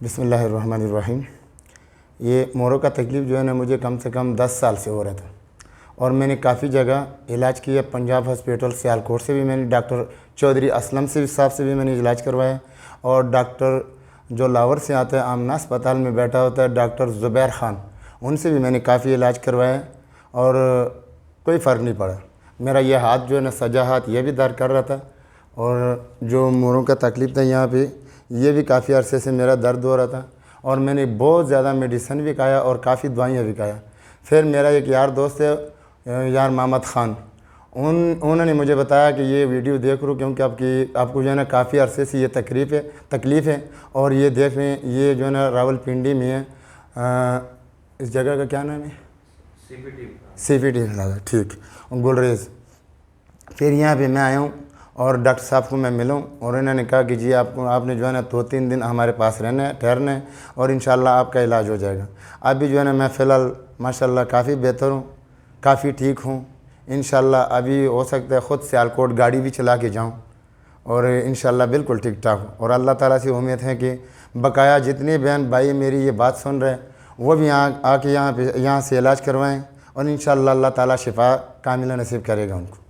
بسم اللہ الرحمن الرحیم۔ یہ موروں کا تکلیف جو ہے نا مجھے کم سے کم 10 سال سے ہو رہا تھا، اور میں نے کافی جگہ علاج کیا۔ پنجاب ہاسپٹل سیالکوٹ سے بھی میں نے ڈاکٹر چودھری اسلم صاحب سے بھی میں نے علاج کروایا، اور ڈاکٹر جو لاہور سے آتا ہے آمنہ اسپتال میں بیٹھا ہوتا ہے ڈاکٹر زبیر خان، ان سے بھی میں نے کافی علاج کروایا، اور کوئی فرق نہیں پڑا۔ میرا یہ ہاتھ جو ہے نا سجا ہاتھ یہ بھی درد کر رہا تھا، اور جو موروں کا تکلیف تھا یہاں پہ یہ بھی کافی عرصے سے میرا درد ہو رہا تھا، اور میں نے بہت زیادہ میڈیسن بھی کھایا اور کافی دوائیاں بھی کھایا۔ پھر میرا ایک یار دوست ہے یار محمد خان، انہوں نے مجھے بتایا کہ یہ ویڈیو دیکھ رہو کیونکہ آپ کو جو ہے نا کافی عرصے سے یہ تکلیف ہے، اور یہ دیکھ رہے ہیں یہ جو ہے نا راول پنڈی میں ہے۔ اس جگہ کا کیا نام ہے؟ سی پی ٹی ٹھیک، گلریز۔ پھر یہاں پہ میں آیا ہوں اور ڈاکٹر صاحب کو میں ملوں، اور انہوں نے کہا کہ جی آپ نے جو ہے نا 2-3 دن ہمارے پاس ٹھہرنا ہے، اور انشاءاللہ آپ کا علاج ہو جائے گا۔ ابھی جو ہے نا میں فی الحال ماشاءاللہ کافی بہتر ہوں، کافی ٹھیک ہوں۔ انشاءاللہ ابھی ہو سکتا ہے خود سیالکوٹ گاڑی بھی چلا کے جاؤں، اور انشاءاللہ بالکل ٹھیک ٹھاک ہوں۔ اور اللہ تعالیٰ سے امید ہے کہ بقایا جتنے بہن بھائی میری یہ بات سن رہے ہیں وہ بھی آ کے یہاں سے علاج کروائیں، اور انشاءاللہ اللہ تعالیٰ شفا کاملہ نصیب کرے گا ان کو۔